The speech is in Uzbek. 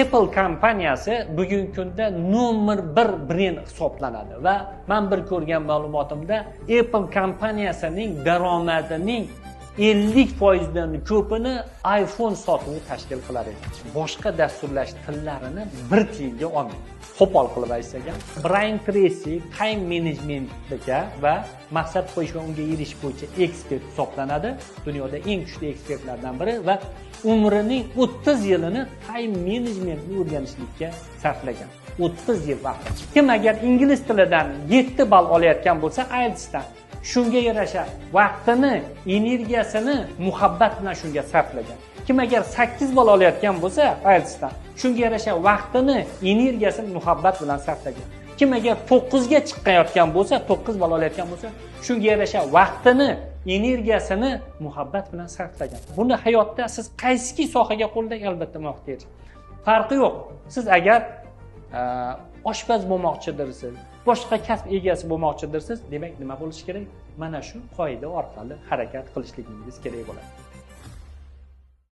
Apple kompaniyasi bugungi kunda nomer 1 brend hisoblanadi va men bir ko'rgan ma'lumotimda Apple kompaniyasining daromadining 50% dan ko'pini iPhone sotuvi tashkil qilar edi. Boshqa dasturlash tillarini bir tiyinga olmaydi. Qo'pol qilib aytsak ham, Brian Tracy time managementga va maqsad qo'yish va unga erishish bo'yicha ekspert hisoblanadi. Dunyoda eng kuchli ekspertlardan biri va umrining 30 yilini time managementni o'rganishlikka sarflagan. 30 yil vaqt. Kim agar ingliz tilidan 7 ball olayotgan bo'lsa, IELTSdan shunga yarasha vaqtini, energiyasini muhabbat bilan shunga sarflagan. Kim agar 8 ball olayotgan bo'lsa, IELTSdan shunga yarasha vaqtini, energiyasini muhabbat bilan sarflagan. Kim agar 9 ga chiqayotgan bo'lsa, 9 ball olayotgan bo'lsa, shunga yarasha vaqtini, energiyasini muhabbat bilan sarflagan. Buni hayotda siz qaysi sohaga qo'lda albatta muhtojsiz. Farqi yo'q. Siz agar oshpaz bo'lmoqchidirsiz, boshqa kasb egasi bo'lmoqchidirsiz, demak nima bo'lishi kerak? Mana shu qoida orqali harakat qilishligingiz kerak bo'ladi.